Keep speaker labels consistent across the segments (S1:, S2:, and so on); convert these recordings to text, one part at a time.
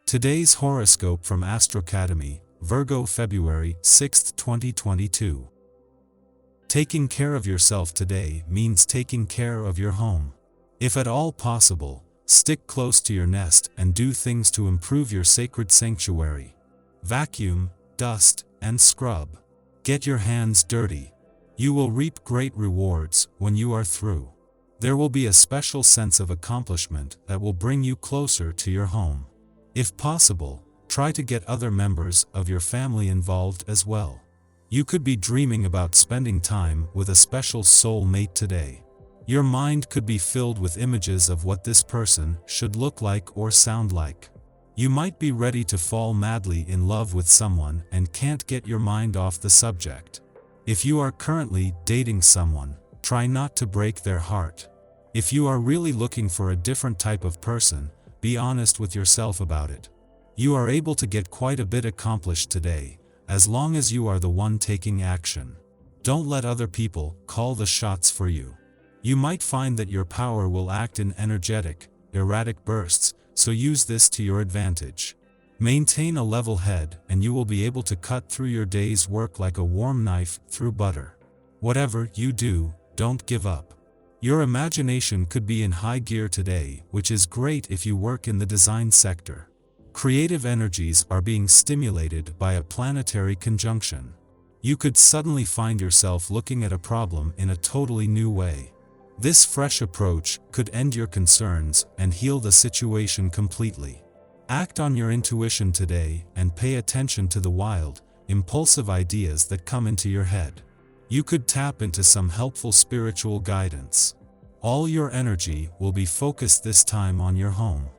S1: Today's horoscope from Astrocademy, Virgo February 6, 2022. Taking care of yourself today means taking care of your home. If at all possible, stick close to your nest and do things to improve your sacred sanctuary. Vacuum, dust, and scrub. Get your hands dirty. You will reap great rewards when you are through. There will be a special sense of accomplishment that will bring you closer to your home. If possible, try to get other members of your family involved as well. You could be dreaming about spending time with a special soul mate today. Your mind could be filled with images of what this person should look like or sound like. You might be ready to fall madly in love with someone and can't get your mind off the subject. If you are currently dating someone, try not to break their heart. If you are really looking for a different type of person, be honest with yourself about it. You are able to get quite a bit accomplished today, as long as you are the one taking action. Don't let other people call the shots for you. You might find that your power will act in energetic, erratic bursts, so use this to your advantage. Maintain a level head and you will be able to cut through your day's work like a warm knife through butter. Whatever you do, don't give up. Your imagination could be in high gear today, which is great if you work in the design sector. Creative energies are being stimulated by a planetary conjunction. You could suddenly find yourself looking at a problem in a totally new way. This fresh approach could end your concerns and heal the situation completely. Act on your intuition today and pay attention to the wild, impulsive ideas that come into your head. You could tap into some helpful spiritual guidance. All your energy will be focused this time on your home.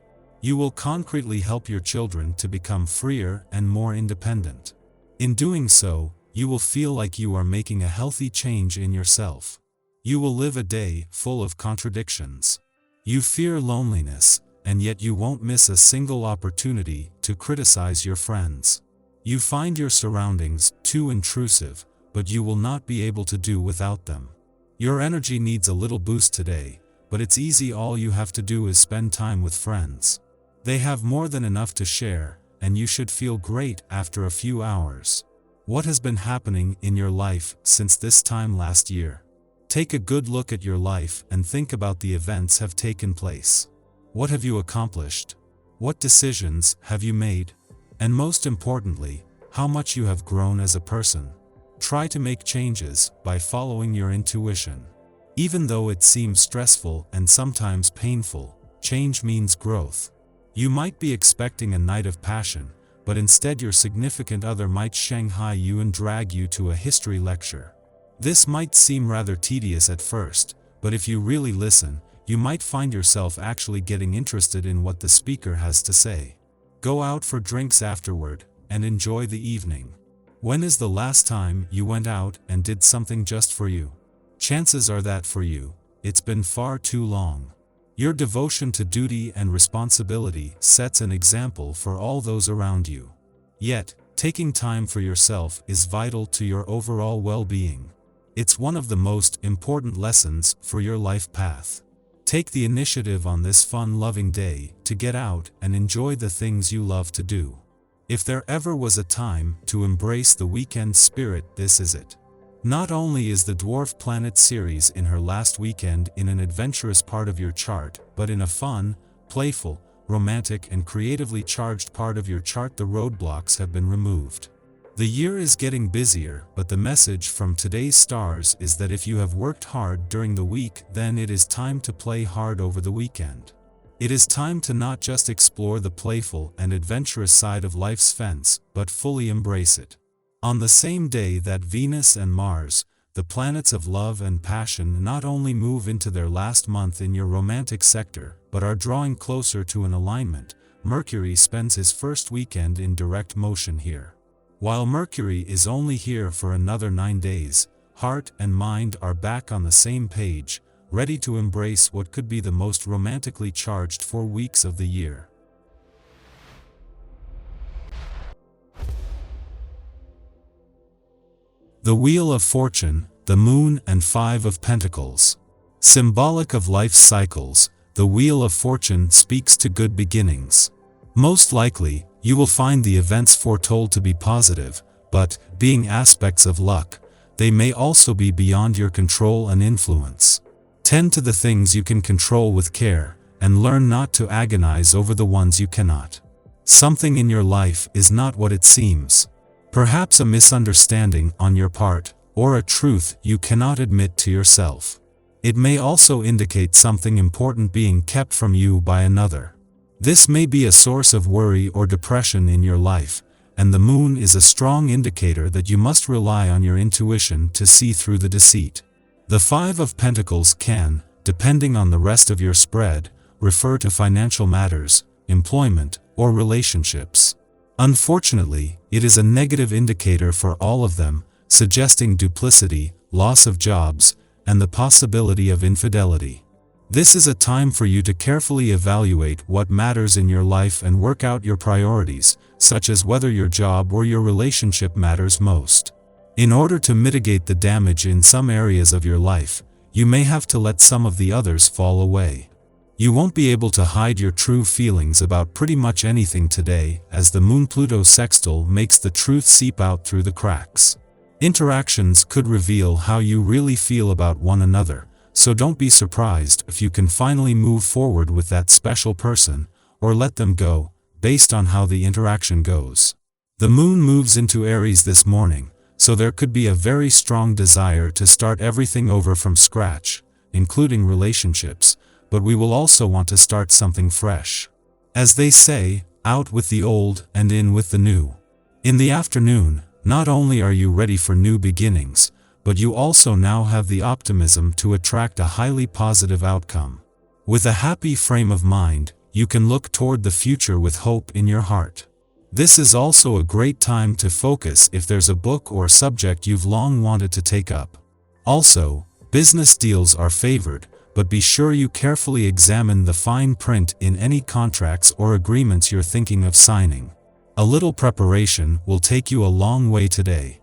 S1: You will concretely help your children to become freer and more independent. In doing so, you will feel like you are making a healthy change in yourself. You will live a day full of contradictions. You fear loneliness, and yet you won't miss a single opportunity to criticize your friends. You find your surroundings too intrusive, but you will not be able to do without them. Your energy needs a little boost today, but it's easy. All you have to do is spend time with friends. They have more than enough to share, and you should feel great after a few hours. What has been happening in your life since this time last year? Take a good look at your life and think about the events have taken place. What have you accomplished? What decisions have you made? And most importantly, how much you have grown as a person. Try to make changes by following your intuition. Even though it seems stressful and sometimes painful, change means growth. You might be expecting a night of passion, but instead your significant other might shanghai you and drag you to a history lecture. This might seem rather tedious at first, but if you really listen, you might find yourself actually getting interested in what the speaker has to say. Go out for drinks afterward, and enjoy the evening. When is the last time you went out and did something just for you? Chances are that for you, it's been far too long. Your devotion to duty and responsibility sets an example for all those around you. Yet, taking time for yourself is vital to your overall well-being. It's one of the most important lessons for your life path. Take the initiative on this fun-loving day to get out and enjoy the things you love to do. If there ever was a time to embrace the weekend spirit, this is it. Not only is the dwarf planet Ceres in her last weekend in an adventurous part of your chart, but in a fun, playful, romantic and creatively charged part of your chart the roadblocks have been removed. The year is getting busier, but the message from today's stars is that if you have worked hard during the week, then it is time to play hard over the weekend. It is time to not just explore the playful and adventurous side of life's fence, but fully embrace it. On the same day that Venus and Mars, the planets of love and passion, not only move into their last month in your romantic sector, but are drawing closer to an alignment, Mercury spends his first weekend in direct motion here. While Mercury is only here for another 9 days, heart and mind are back on the same page, ready to embrace what could be the most romantically charged 4 weeks of the year. The Wheel of Fortune, the Moon and 5 of Pentacles. Symbolic of life's cycles, the Wheel of Fortune speaks to good beginnings. Most likely, you will find the events foretold to be positive, but, being aspects of luck, they may also be beyond your control and influence. Tend to the things you can control with care, and learn not to agonize over the ones you cannot. Something in your life is not what it seems. Perhaps a misunderstanding on your part, or a truth you cannot admit to yourself. It may also indicate something important being kept from you by another. This may be a source of worry or depression in your life, and the moon is a strong indicator that you must rely on your intuition to see through the deceit. The Five of Pentacles can, depending on the rest of your spread, refer to financial matters, employment, or relationships. Unfortunately, it is a negative indicator for all of them, suggesting duplicity, loss of jobs, and the possibility of infidelity. This is a time for you to carefully evaluate what matters in your life and work out your priorities, such as whether your job or your relationship matters most. In order to mitigate the damage in some areas of your life, you may have to let some of the others fall away. You won't be able to hide your true feelings about pretty much anything today, as the Moon-Pluto sextile makes the truth seep out through the cracks. Interactions could reveal how you really feel about one another, so don't be surprised if you can finally move forward with that special person, or let them go, based on how the interaction goes. The moon moves into Aries this morning, so there could be a very strong desire to start everything over from scratch, including relationships, but we will also want to start something fresh. As they say, out with the old and in with the new. In the afternoon, not only are you ready for new beginnings, but you also now have the optimism to attract a highly positive outcome. With a happy frame of mind, you can look toward the future with hope in your heart. This is also a great time to focus if there's a book or subject you've long wanted to take up. Also, business deals are favored, but be sure you carefully examine the fine print in any contracts or agreements you're thinking of signing. A little preparation will take you a long way today.